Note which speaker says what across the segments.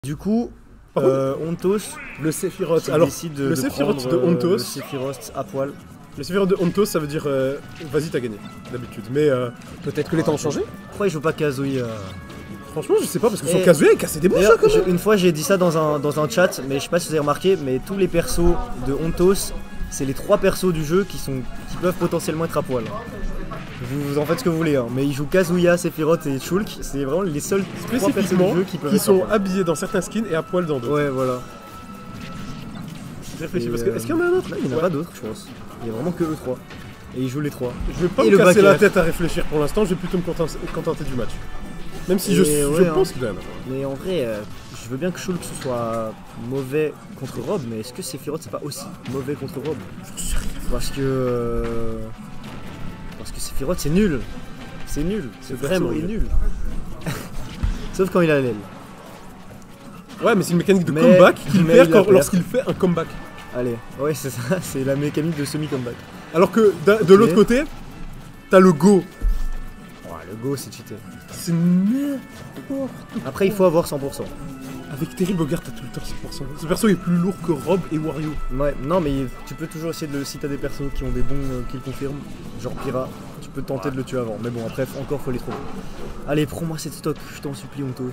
Speaker 1: Du coup,
Speaker 2: Par contre,
Speaker 1: Ontos
Speaker 2: le Sephiroth.
Speaker 1: qui
Speaker 2: Alors,
Speaker 1: décide
Speaker 2: le
Speaker 1: de
Speaker 2: Sephiroth
Speaker 1: prendre,
Speaker 2: de Ontos.
Speaker 1: le Sephiroth à poil.
Speaker 2: Le Sephiroth de Ontos, ça veut dire vas-y, t'as gagné, d'habitude. Mais peut-être que les temps ont changé.
Speaker 1: Pourquoi il joue pas Kazuya?
Speaker 2: Franchement, je sais pas, parce que son
Speaker 1: Et-
Speaker 2: Kazuya il cassait des bouches,
Speaker 1: D'ailleurs,
Speaker 2: quand même.
Speaker 1: une fois j'ai dit ça dans un chat, mais je sais pas si vous avez remarqué, mais tous les persos de Ontos, c'est les 3 persos du jeu qui peuvent potentiellement être à poil. Vous en faites ce que vous voulez, hein, mais ils jouent Kazuya, Sephiroth et Shulk, c'est vraiment les seuls 3 persos
Speaker 2: Spécifiquement,
Speaker 1: du jeu qui peuvent
Speaker 2: qui
Speaker 1: être à
Speaker 2: sont
Speaker 1: poil.
Speaker 2: habillés dans certains skins et à poil dans d'autres.
Speaker 1: Ouais, voilà.
Speaker 2: Je réfléchis,
Speaker 1: Et,
Speaker 2: parce que est-ce qu'il y en a un autre
Speaker 1: Là, il n'y en a
Speaker 2: Ouais.
Speaker 1: pas d'autres, je pense. Il y a vraiment que eux 3. Et ils jouent les 3.
Speaker 2: Je vais pas
Speaker 1: Et
Speaker 2: me
Speaker 1: le
Speaker 2: casser la
Speaker 1: backer.
Speaker 2: tête à réfléchir pour l'instant, je vais plutôt me contenter du match. Même si je
Speaker 1: Et ouais,
Speaker 2: pense
Speaker 1: hein.
Speaker 2: qu'il doit y en avoir.
Speaker 1: Mais en vrai, je veux bien que Shulk soit mauvais contre Rob, mais est-ce que Sephiroth c'est pas aussi mauvais contre Rob? Parce que Sephiroth c'est nul. C'est nul. Ce perso
Speaker 2: vraiment
Speaker 1: est
Speaker 2: nul.
Speaker 1: nul. Sauf quand il a l'aile.
Speaker 2: Ouais, mais c'est une mécanique de
Speaker 1: Mais-
Speaker 2: comeback qu'il
Speaker 1: mais
Speaker 2: perd
Speaker 1: il la perd.
Speaker 2: lorsqu'il fait un comeback.
Speaker 1: Allez, ouais c'est ça, c'est la mécanique de semi-comeback.
Speaker 2: Alors que de l'autre côté, t'as le go.
Speaker 1: Ouais, le go c'est cheaté.
Speaker 2: C'est n'importe.
Speaker 1: Après il faut avoir 100%.
Speaker 2: Avec Terry Bogard, t'as tout le temps 100%. Ce perso est plus lourd que Rob et Wario.
Speaker 1: Ouais, non mais tu peux toujours essayer de si t'as des persos qui ont des bons qui le confirment, genre Pyra, tu peux tenter de le tuer avant. Mais bon après encore faut les trouver. Allez, prends-moi cette stock, je t'en supplie Ontos.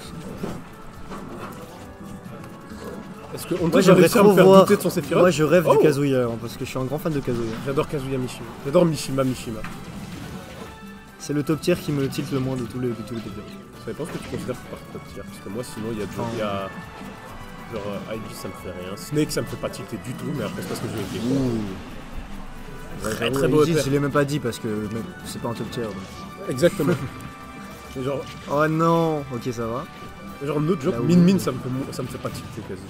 Speaker 2: Est-ce qu'on
Speaker 1: Moi
Speaker 2: peut
Speaker 1: j'aimerais
Speaker 2: réussir à
Speaker 1: trop
Speaker 2: me faire
Speaker 1: voir.
Speaker 2: douter de son Sephiroth?
Speaker 1: Moi je rêve
Speaker 2: Oh.
Speaker 1: du Kazuya hein, parce que je suis un grand fan de Kazuya.
Speaker 2: J'adore Kazuya Mishima. J'adore Mishima.
Speaker 1: C'est le top tier qui me tilt le moins de tous les top tiers.
Speaker 2: Ça dépend ce que tu considères par top tier. Parce que moi, sinon, il y a
Speaker 1: Oh.
Speaker 2: il y a. Genre, Ivy, ça me fait rien. Snake, ça me fait pas tilter du tout, mais après, c'est parce que j'ai été. Très, très beau
Speaker 1: Je
Speaker 2: EPR.
Speaker 1: l'ai même pas dit parce que même, c'est pas un top tier. donc.
Speaker 2: Exactement. Et genre,
Speaker 1: Oh non, ok ça va.
Speaker 2: un autre joke,
Speaker 1: Là où-
Speaker 2: Min Min, ça me fait pas tilter quasi.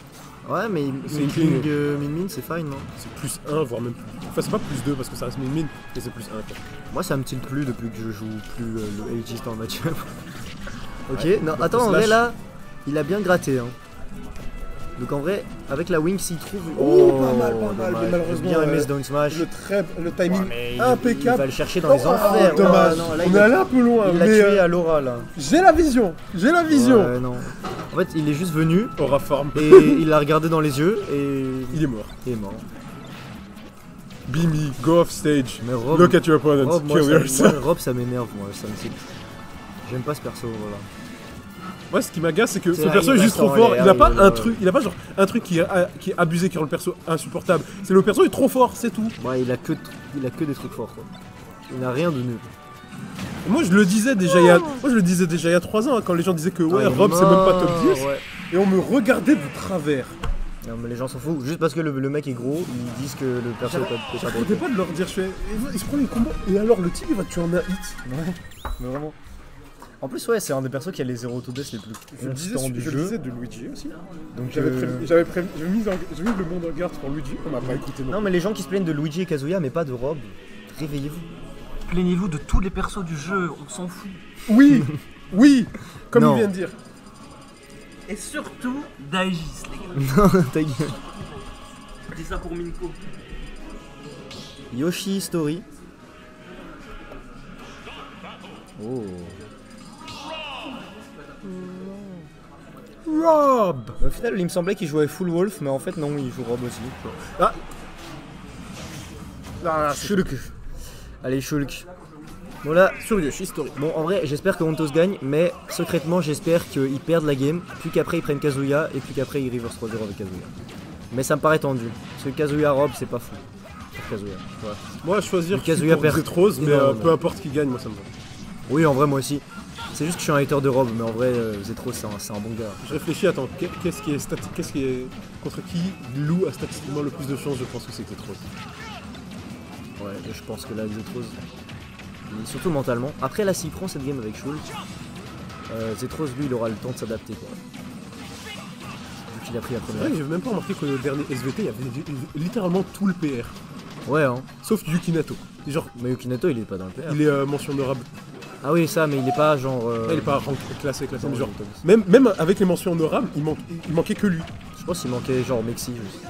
Speaker 1: Ouais mais
Speaker 2: C'est
Speaker 1: Min
Speaker 2: clean.
Speaker 1: Min c'est fine non.
Speaker 2: C'est plus 1, voire même plus. Enfin, c'est pas plus 2 parce que ça reste Min Min, mais c'est plus 1. Quoi.
Speaker 1: Moi ça me tilte plus depuis que je joue plus le Aegis dans le match. Ok,
Speaker 2: Ouais,
Speaker 1: non
Speaker 2: bah,
Speaker 1: attends en
Speaker 2: slash.
Speaker 1: vrai là, il a bien gratté hein. Donc en vrai, avec la wing s'il trouve...
Speaker 2: Pas mal, mais
Speaker 1: dommage.
Speaker 2: malheureusement,
Speaker 1: J'ai bien aimé ce down smash.
Speaker 2: Le timing
Speaker 1: Mais il
Speaker 2: impeccable.
Speaker 1: va le chercher dans les enfers.
Speaker 2: Dommage.
Speaker 1: Ouais, non, là,
Speaker 2: On est allé un peu loin,
Speaker 1: il l'a
Speaker 2: mais
Speaker 1: tué à Laura là.
Speaker 2: j'ai la vision.
Speaker 1: Ouais, non. En fait, il est juste venu
Speaker 2: Aura forme.
Speaker 1: et il l'a regardé dans les yeux et
Speaker 2: Il est mort.
Speaker 1: il est mort.
Speaker 2: Bimi, go off stage.
Speaker 1: Mais Rob,
Speaker 2: Look at your opponent.
Speaker 1: Rob, moi,
Speaker 2: Kill yourself.
Speaker 1: Rob, ça m'énerve, moi. Ça me saoule. J'aime pas ce perso, voilà.
Speaker 2: Moi, ce qui m'agace, c'est que
Speaker 1: C'est
Speaker 2: ce
Speaker 1: là,
Speaker 2: perso
Speaker 1: il
Speaker 2: est juste
Speaker 1: reste
Speaker 2: trop
Speaker 1: en
Speaker 2: fort.
Speaker 1: l'air,
Speaker 2: Il a pas
Speaker 1: il-
Speaker 2: un truc, il a pas genre un truc qui est abusé qui rend le perso insupportable. C'est le perso est trop fort, c'est tout.
Speaker 1: Ouais, il a que des trucs forts, quoi. Il n'a rien de nul.
Speaker 2: Moi, je le disais déjà il y a 3 ans hein, quand les gens disaient que ouais,
Speaker 1: Ah, il est
Speaker 2: Rob c'est même pas top
Speaker 1: mort,
Speaker 2: 10
Speaker 1: ouais.
Speaker 2: et on me regardait de travers.
Speaker 1: Non, mais les gens s'en foutent. Juste parce que le mec est gros, ils disent que le perso est pas
Speaker 2: J'arrêtais pas de leur dire, il se prend les combos et alors le type il va te tuer en un hit.
Speaker 1: Ouais, mais vraiment. En plus, ouais, c'est un des persos qui a les 0 autodeath les plus
Speaker 2: Je le disais,
Speaker 1: constants du jeu.
Speaker 2: de Luigi aussi.
Speaker 1: Donc,
Speaker 2: J'avais mis le monde en garde pour Luigi, on m'a pas écouté non.
Speaker 1: Non, mais les gens qui se plaignent de Luigi et Kazuya, mais pas de Rob, réveillez-vous.
Speaker 3: Plaignez-vous de tous les persos du jeu, on s'en fout.
Speaker 2: Oui, oui, comme
Speaker 1: Non.
Speaker 2: il vient de dire.
Speaker 3: Et surtout d'Aegis, les gars.
Speaker 1: Non, ta gueule.
Speaker 3: Je dis ça pour Minko.
Speaker 1: Yoshi Story. Oh.
Speaker 2: Rob.
Speaker 1: Au final, il me semblait qu'il jouait Full Wolf, mais en fait, non, il joue Rob aussi.
Speaker 2: Ah,
Speaker 1: Shulk. Allez, Shulk. Bon, là,
Speaker 2: sur Yoshi Story.
Speaker 1: bon, en vrai, j'espère que Ontos gagne, mais secrètement, j'espère qu'ils perdent la game, puis qu'après ils prennent Kazuya, et puis qu'après ils reverse 3-0 avec Kazuya. Mais ça me paraît tendu. Parce que Kazuya Rob, c'est pas fou. Pour Kazuya. Ouais.
Speaker 2: Moi, à choisir
Speaker 1: Le Kazuya
Speaker 2: pour
Speaker 1: perd
Speaker 2: Zetros, mais
Speaker 1: énormément.
Speaker 2: peu importe qui gagne, moi ça me va.
Speaker 1: Oui, en vrai, moi aussi. C'est juste que je suis un hater de Rob, mais en vrai, Zetros, c'est un bon gars.
Speaker 2: Je réfléchis, attends, qu'est-ce qui est contre qui Lou a statistiquement le plus de chance? Je pense que c'est Zetros.
Speaker 1: Ouais, je pense que là, Zetros, surtout mentalement. Après, là, s'il prend cette game avec Shulk, Zetros, lui, il aura le temps de s'adapter, quoi. Vu qu'il a pris la
Speaker 2: C'est vrai
Speaker 1: première.
Speaker 2: que j'ai même pas remarqué que le dernier SVT, il y avait littéralement tout le PR.
Speaker 1: Ouais, hein.
Speaker 2: Sauf Yukinato. Genre,
Speaker 1: Mais Yukinato, il est pas dans le PR.
Speaker 2: il est mention honorable.
Speaker 1: Ah oui, ça, mais il est pas genre.
Speaker 2: Ouais, il est pas classé,
Speaker 1: dans
Speaker 2: mais genre.
Speaker 1: le top 10.
Speaker 2: Même avec les mentions honorables, il manquait que lui.
Speaker 1: Je pense qu'il manquait genre Mexi juste.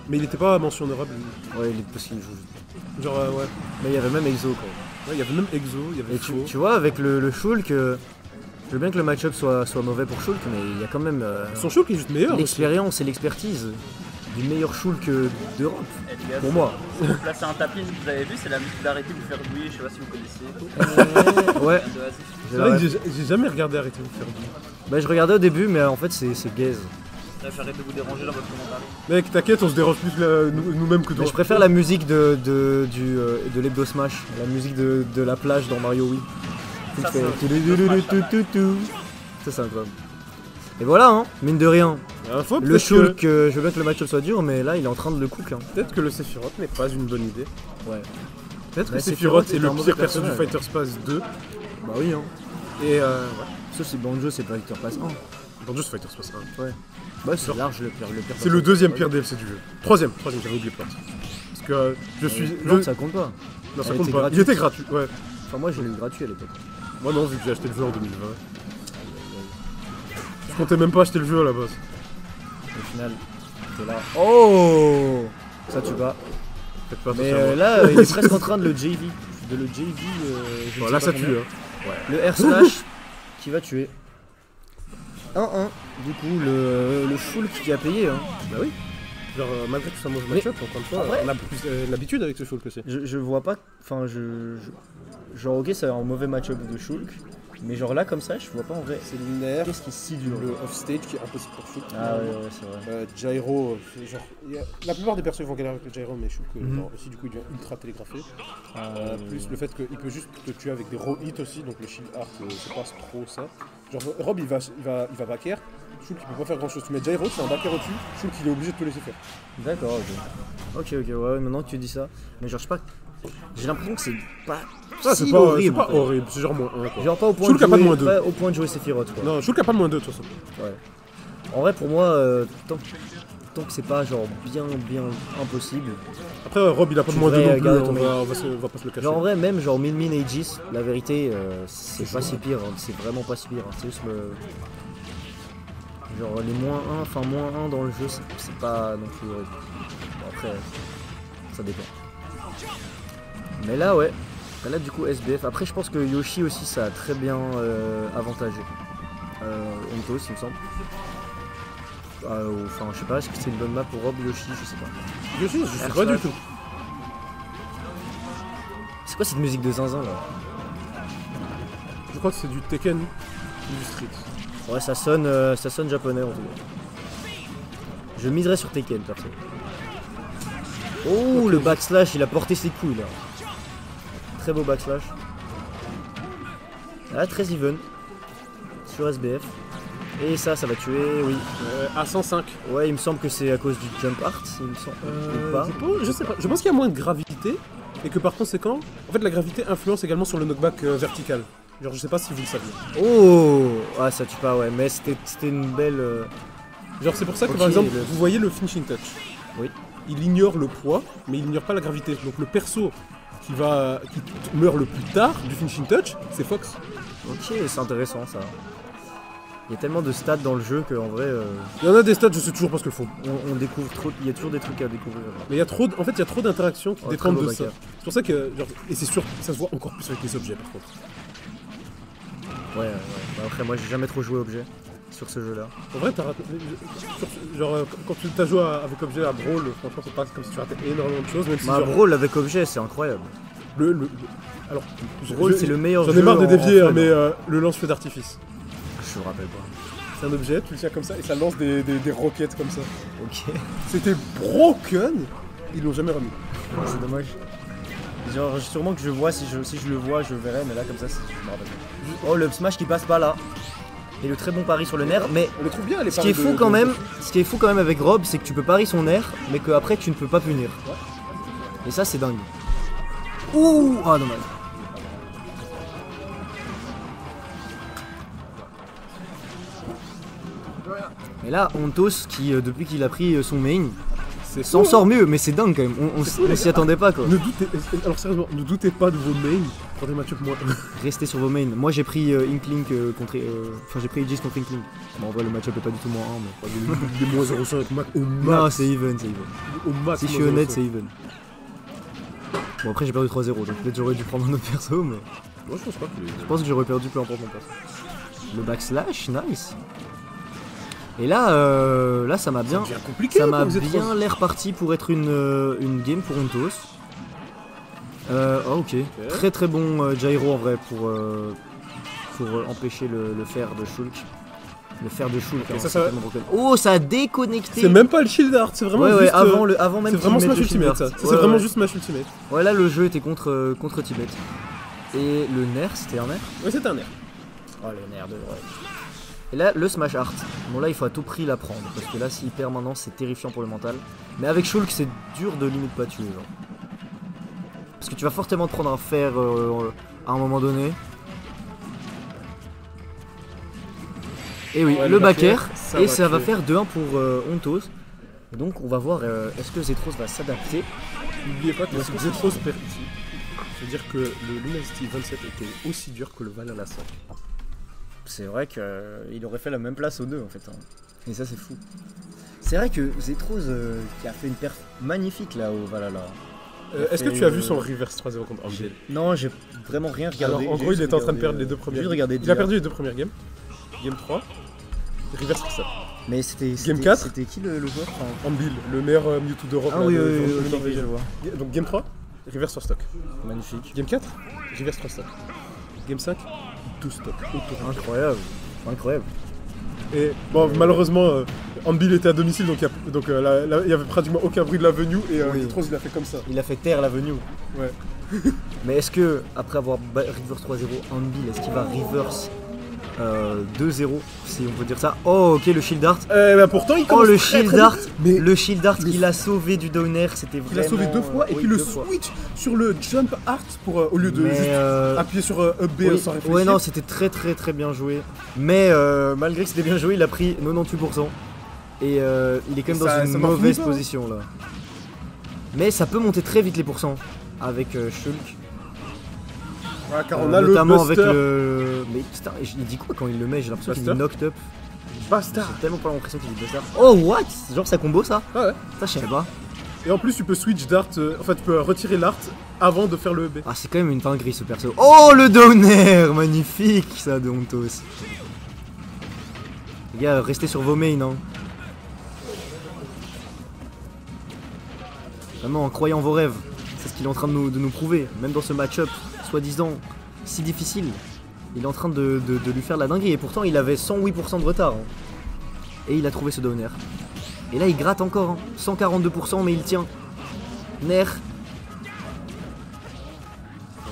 Speaker 2: Mais il était pas mention honorable. Lui.
Speaker 1: Ouais, il est possible, qu'il joue juste.
Speaker 2: Genre, ouais.
Speaker 1: Mais il y avait même Exo, quoi.
Speaker 2: Ouais, il y avait même Exo, il y avait
Speaker 1: Et
Speaker 2: Faux.
Speaker 1: tu vois, avec le Shulk, Je veux bien que le match-up soit mauvais pour Shulk, mais il y a quand même
Speaker 2: Son Shulk est juste meilleur.
Speaker 1: l'expérience et l'expertise du meilleur Shulk d'Europe.
Speaker 3: Et les gars,
Speaker 1: Pour moi.
Speaker 3: si vous placez un tapis, vous avez vu, c'est la musique d'arrêter de vous faire bouillir, je sais pas si vous connaissez.
Speaker 1: Ouais.
Speaker 2: C'est vrai que j'ai jamais regardé Arrêtez de vous faire bouillir.
Speaker 1: Bah je regardais au début, mais en fait c'est gaze.
Speaker 3: Là, j'arrête de vous déranger dans votre commentaire.
Speaker 2: Mec, t'inquiète, on se dérange plus nous-mêmes que toi.
Speaker 1: Mais je préfère la musique de l'Hebdo Smash, la musique de la plage dans Mario Wii. Qui
Speaker 3: Ça,
Speaker 1: fait
Speaker 3: c'est
Speaker 1: tout. Ça c'est incroyable. Et voilà, hein, mine de rien. Le Shulk, je veux bien que le match soit dur, mais là il est en train de le cook. Hein.
Speaker 2: Peut-être que le Sephiroth n'est pas une bonne idée.
Speaker 1: Ouais.
Speaker 2: Peut-être que
Speaker 1: Ouais,
Speaker 2: Sephiroth est
Speaker 1: un
Speaker 2: le
Speaker 1: mauvais
Speaker 2: pire perso du
Speaker 1: personnage.
Speaker 2: Fighter Space 2.
Speaker 1: Bah oui, hein.
Speaker 2: Et ouais.
Speaker 1: Sauf si Banjo c'est pas Victor Pass 1.
Speaker 2: Banjo c'est Fighter Space 1.
Speaker 1: Ouais. Bah c'est large le pire.
Speaker 2: C'est le deuxième pire DLC du jeu. Troisième, j'avais oublié Plante. Parce que je suis.
Speaker 1: Non, ça compte pas.
Speaker 2: Non, ça
Speaker 1: Elle
Speaker 2: compte
Speaker 1: était
Speaker 2: pas.
Speaker 1: gratuite.
Speaker 2: Il était gratuit, ouais.
Speaker 1: Enfin moi je l'ai eu gratuit à l'époque.
Speaker 2: Moi non, vu que j'ai acheté le jeu en 2020. Je comptais même pas acheter le jeu à la base.
Speaker 1: Au final, t'es là. Oh, ça tue pas.
Speaker 2: Faites pas
Speaker 1: Mais
Speaker 2: attention à moi.
Speaker 1: là, il est presque en train de le JV. Je ne
Speaker 2: Voilà,
Speaker 1: sais
Speaker 2: ça
Speaker 1: pas
Speaker 2: tue.
Speaker 1: combien.
Speaker 2: Hein.
Speaker 1: Le R slash qui va tuer. 1-1. Du coup, le Shulk qui a payé. Hein.
Speaker 2: Bah oui. Genre, malgré tout ça, moi je
Speaker 1: Mais-
Speaker 2: match-up, encore une fois,
Speaker 1: en vrai-
Speaker 2: on a plus l'habitude avec ce Shulk que c'est.
Speaker 1: Je vois pas. Enfin, genre, ok, c'est un mauvais match-up de Shulk. Mais genre là, comme ça, je vois pas en vrai.
Speaker 2: C'est linéaire,
Speaker 1: Qu'est-ce qui est si dur
Speaker 2: le off-stage qui est impossible pour Shulk.
Speaker 1: Ah ouais, c'est vrai.
Speaker 2: Gyro, genre, la plupart des persos vont galérer avec le Gyro, mais Shulk,
Speaker 1: Mhm.
Speaker 2: genre, aussi du coup il devient ultra télégraphé.
Speaker 1: Ah,
Speaker 2: Plus le fait qu'il peut juste te tuer avec des raw hits aussi, donc le shield art c'est pas trop ça. Genre Rob il va backer, Shulk il peut pas faire grand chose. Tu mets Gyro, c'est un backer au-dessus, Shulk il est obligé de te laisser faire.
Speaker 1: D'accord, ok, ouais, maintenant que tu dis ça. Mais genre, je sais pas. J'ai l'impression que c'est pas.
Speaker 2: Ça
Speaker 1: si
Speaker 2: c'est pas
Speaker 1: horrible.
Speaker 2: c'est pas horrible, c'est genre moins 1 quoi.
Speaker 1: Genre pas au point
Speaker 2: Shulk
Speaker 1: de
Speaker 2: a pas de
Speaker 1: jouer,
Speaker 2: moins 2.
Speaker 1: pas au point de jouer Sephiroth quoi.
Speaker 2: Non, Shulk a pas de moins 2 de toute façon.
Speaker 1: Ouais. En vrai pour moi, tant que c'est pas genre bien impossible.
Speaker 2: Après Rob il a pas de
Speaker 1: Tu
Speaker 2: moins 2
Speaker 1: devrais
Speaker 2: non plus,
Speaker 1: garder ton
Speaker 2: on va pas se le cacher.
Speaker 1: Genre en vrai même genre Min Aegis, la vérité c'est pas si pire, hein. C'est vraiment pas si pire, hein. C'est juste le. Genre les moins 1, enfin moins 1 dans le jeu c'est pas non plus horrible. Bon, après ça dépend. Mais là ouais. Là du coup SBF, après je pense que Yoshi aussi ça a très bien avantagé Ontos il me semble. Enfin je sais pas, est-ce que c'est une bonne map pour Rob Yoshi, je sais pas.
Speaker 2: Yoshi, je sais
Speaker 1: R
Speaker 2: pas du
Speaker 1: slash.
Speaker 2: tout.
Speaker 1: C'est quoi cette musique de zinzin là?
Speaker 2: Je crois que c'est du Tekken ou du Street.
Speaker 1: Ouais ça sonne japonais en tout cas. Je miserais sur Tekken perso. Oh le backslash, il a porté ses couilles là. Très beau backslash. Ah très even. Sur SBF. Et ça va tuer, oui.
Speaker 2: À 105.
Speaker 1: Ouais il me semble que c'est à cause du jump art, il me semble. Ou pas.
Speaker 2: Je sais pas. Je pense qu'il y a moins de gravité et que par conséquent, en fait, la gravité influence également sur le knockback vertical. Genre, je sais pas si vous le saviez.
Speaker 1: Oh ah ça tue pas ouais, mais c'était une belle.
Speaker 2: Genre, c'est pour ça que
Speaker 1: Ok,
Speaker 2: par exemple,
Speaker 1: le-
Speaker 2: vous voyez le finishing touch.
Speaker 1: Oui.
Speaker 2: Il ignore le poids, mais il ignore pas la gravité. Donc, le perso qui meurt le plus tard du finishing touch, c'est Fox.
Speaker 1: Ok c'est intéressant ça. Il y a tellement de stats dans le jeu qu'en vrai
Speaker 2: Il y en a des stats, je sais toujours pas ce que font.
Speaker 1: on découvre trop, il y a toujours des trucs à découvrir.
Speaker 2: Mais il y a trop, en fait, il y a trop d'interactions qui
Speaker 1: Oh,
Speaker 2: dépendent
Speaker 1: très beau
Speaker 2: de ça.
Speaker 1: backer.
Speaker 2: C'est pour ça que, genre, et c'est sûr, ça se voit encore plus avec les objets par contre.
Speaker 1: Ouais. Bah, après moi j'ai jamais trop joué objet sur ce jeu là.
Speaker 2: En vrai, t'as raté. Genre, quand tu t'as joué avec objet à Brawl, franchement, c'est pas comme si tu ratais énormément de choses, même si
Speaker 1: Bah,
Speaker 2: genre,
Speaker 1: Brawl avec objet c'est incroyable.
Speaker 2: alors,
Speaker 1: Brawl c'est le meilleur jeu.
Speaker 2: J'en ai marre de
Speaker 1: en
Speaker 2: dévier,
Speaker 1: fun.
Speaker 2: hein, mais le lance-feu d'artifice.
Speaker 1: Je me rappelle pas.
Speaker 2: C'est un objet, tu le tiens comme ça et ça lance des roquettes comme ça.
Speaker 1: Ok.
Speaker 2: C'était broken, ils l'ont jamais remis.
Speaker 1: C'est dommage. Genre sûrement que je vois, si je le vois je verrai, mais là comme ça je me rappelle pas. Oh le up smash qui passe pas là. Et le très bon pari sur le nerf, mais
Speaker 2: On les trouve bien, les
Speaker 1: ce qui est fou quand même, avec Rob, c'est que tu peux pari son nerf, mais qu'après tu ne peux pas punir. Et ça c'est dingue. Ouh ah dommage. Et là Ontos qui depuis qu'il a pris son main
Speaker 2: C'est
Speaker 1: s'en sort mieux, mais c'est dingue quand même, on s'y attendait pas quoi.
Speaker 2: Alors sérieusement, ne doutez pas de vos mains pour des match-up moins.
Speaker 1: Restez sur vos mains. Moi j'ai pris Inkling contre. Enfin j'ai pris Aegis contre Inkling. Bon en vrai le match-up est pas du tout moins 1 mais.
Speaker 2: Des moins 0,5 au max.
Speaker 1: Non c'est even,
Speaker 2: Au max.
Speaker 1: Si je suis honnête c'est even. Bon après j'ai perdu 3-0 donc peut-être j'aurais dû prendre un autre perso mais.
Speaker 2: Moi je pense pas que
Speaker 1: Je pense que j'aurais perdu peu importe mon perso. Le backslash, nice. Et là, là ça m'a bien,
Speaker 2: C'est bien compliqué.
Speaker 1: ça m'a
Speaker 2: comme Z3.
Speaker 1: bien l'air parti pour être une game pour Ontos. Ok, très très bon gyro en vrai pour empêcher le fer de Shulk. Le fer de Shulk.
Speaker 2: Ok,
Speaker 1: hein,
Speaker 2: ça,
Speaker 1: c'est
Speaker 2: ça va.
Speaker 1: tellement broken. Oh, ça a déconnecté.
Speaker 2: C'est même pas le shield art, c'est vraiment
Speaker 1: Ouais,
Speaker 2: juste.
Speaker 1: avant même
Speaker 2: c'est vraiment
Speaker 1: qu'il mette
Speaker 2: Smash
Speaker 1: le shield
Speaker 2: Ultimate ça.
Speaker 1: art.
Speaker 2: Ça,
Speaker 1: Ouais,
Speaker 2: c'est vraiment
Speaker 1: ouais.
Speaker 2: juste Smash Ultimate.
Speaker 1: Ouais, là le jeu était contre Tibet. Et le nerf, c'était un nerf.
Speaker 2: Ouais, c'est un air.
Speaker 1: Oh, le nerf de ouais. Et là, le Smash Art. Bon, là, il faut à tout prix l'apprendre. Parce que là, s'il perd maintenant, c'est terrifiant pour le mental. Mais avec Shulk, c'est dur de limite pas tuer. Genre. Parce que tu vas fortement te prendre un fer à un moment donné. Et oui,
Speaker 2: Ouais,
Speaker 1: le back air.
Speaker 2: ça
Speaker 1: Et
Speaker 2: va
Speaker 1: ça va
Speaker 2: tuer.
Speaker 1: faire 2-1 pour Ontos. Donc, on va voir est-ce que Zetros va s'adapter.
Speaker 2: N'oubliez pas que
Speaker 1: Ouais,
Speaker 2: si
Speaker 1: c'est
Speaker 2: Z-Rose perd ici, ça veut dire que le Luminosity 27 était aussi dur que le Valhalla 5.
Speaker 1: C'est vrai qu'il aurait fait la même place aux deux en fait. Hein. Et ça c'est fou. C'est vrai que Zetros qui a fait une perf magnifique là au Valhalla.
Speaker 2: Est-ce que tu as vu son reverse 3-0 contre Ambil?
Speaker 1: Non, j'ai vraiment rien regardé.
Speaker 2: Alors en
Speaker 1: J'ai
Speaker 2: gros il
Speaker 1: juste
Speaker 2: était en train de
Speaker 1: regardé,
Speaker 2: perdre les deux premières
Speaker 1: j'ai
Speaker 2: games.
Speaker 1: regardé
Speaker 2: Il a
Speaker 1: dire.
Speaker 2: perdu les deux premières games. Game 3, reverse ça.
Speaker 1: Mais c'était
Speaker 2: Game 4.
Speaker 1: C'était qui le joueur enfin,
Speaker 2: Ambil, le meilleur Mewtwo d'Europe.
Speaker 1: Ah
Speaker 2: là,
Speaker 1: oui,
Speaker 2: de-
Speaker 1: oui,
Speaker 2: de
Speaker 1: oui, ok,
Speaker 2: Norvégien.
Speaker 1: je vois.
Speaker 2: Donc Game 3, reverse 3 stock.
Speaker 1: Magnifique.
Speaker 2: Game 4, reverse 3 stock. Game 5, 12 stock.
Speaker 1: Incroyable. Incroyable.
Speaker 2: Et bon, malheureusement, Ambil était à domicile, donc il y avait pratiquement aucun bruit de la venue et
Speaker 1: Oui.
Speaker 2: Z-Rose il a fait comme ça.
Speaker 1: Il a fait taire la venue.
Speaker 2: Ouais.
Speaker 1: Mais est-ce que après avoir reverse 3-0 Anvil, est-ce qu'il va reverse 2-0 si on peut dire ça? Oh ok le shield art.
Speaker 2: Pourtant il
Speaker 1: Oh
Speaker 2: commence
Speaker 1: le
Speaker 2: très,
Speaker 1: shield
Speaker 2: très bien.
Speaker 1: art.
Speaker 2: Mais
Speaker 1: Le shield art
Speaker 2: le-
Speaker 1: qu'il a sauvé du downer, c'était vraiment.
Speaker 2: il a sauvé deux fois et
Speaker 1: oui,
Speaker 2: puis le
Speaker 1: deux fois.
Speaker 2: switch sur le jump art pour au lieu de
Speaker 1: Mais,
Speaker 2: juste appuyer sur up B
Speaker 1: oui,
Speaker 2: sans réfléchir.
Speaker 1: ouais non c'était très très très bien joué. Mais malgré que c'était bien joué, il a pris 98%. Et il est quand même
Speaker 2: Ça-
Speaker 1: dans
Speaker 2: ça
Speaker 1: une
Speaker 2: marche
Speaker 1: mauvaise
Speaker 2: pas, hein.
Speaker 1: position là. Mais ça peut monter très vite les pourcents avec Shulk.
Speaker 2: Ouais, car on a le
Speaker 1: notamment
Speaker 2: Buster.
Speaker 1: avec le. Mais putain, il dit quoi quand il le met? J'ai l'impression qu'il dit
Speaker 2: Buster
Speaker 1: knocked up.
Speaker 2: Bastard.
Speaker 1: J'ai tellement pas l'impression qu'il dit Buster. Oh what? Genre ça combo ça?
Speaker 2: Ah ouais.
Speaker 1: Ça je savais pas.
Speaker 2: Et en plus tu peux switch d'art, en fait tu peux retirer l'art avant de faire le B.
Speaker 1: Ah c'est quand même une dinguerie ce perso. Oh le downer! Magnifique ça de Ontos. Les gars, restez sur vos mains hein. Vraiment en croyant vos rêves. C'est ce qu'il est en train de nous prouver. Même dans ce match-up, soi-disant si difficile. Il est en train de lui faire la dinguerie. Et pourtant il avait 108% de retard. Hein. Et il a trouvé ce downer. Et là il gratte encore. Hein. 142% mais il tient. Nerf.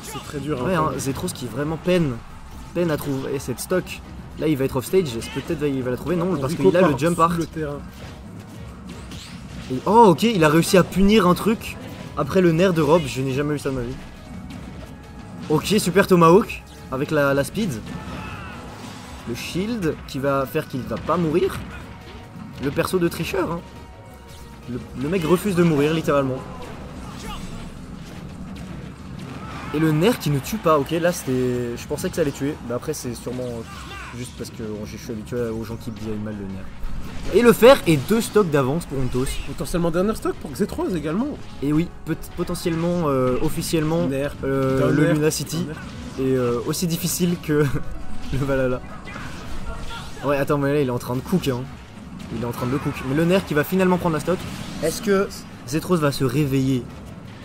Speaker 2: C'est très dur.
Speaker 1: Ouais, hein, Zetros qui vraiment peine à trouver cette stock. Là, il va être off stage. Peut-être il va la trouver. Non, parce qu'il a le jump art.
Speaker 2: Le terrain.
Speaker 1: Et- oh, ok, il a réussi à punir un truc après le nerf de Rob. Je n'ai jamais vu ça de ma vie. Ok, super Tomahawk avec la speed. Le shield qui va faire qu'il va pas mourir. Le perso de tricheur. Hein. Le mec refuse de mourir littéralement. Et le nerf qui ne tue pas, ok là c'était. Je pensais que ça allait tuer, mais après c'est sûrement juste parce que je suis habitué aux gens qui disent mal le nerf. Et le fer est 2 stocks d'avance pour Ontos.
Speaker 2: Potentiellement dernier stock pour Z3 également.
Speaker 1: Et oui, potentiellement, officiellement,
Speaker 2: Nerf.
Speaker 1: le
Speaker 2: Nerf.
Speaker 1: Luna City est aussi difficile que le Valhalla. Ouais, attends, mais là il est en train de cook, hein. Il est en train de le cook. Mais le nerf qui va finalement prendre la stock. Est-ce que Zetros va se réveiller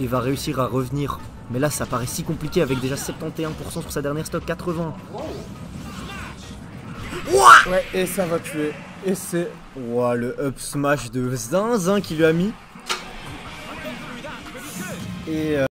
Speaker 1: et va réussir à revenir? Mais là ça paraît si compliqué avec déjà 71% sur sa dernière stock, 80.
Speaker 2: Ouais, et ça va tuer. Et c'est.
Speaker 1: Ouah, le up smash de Zinzin qui lui a mis. Et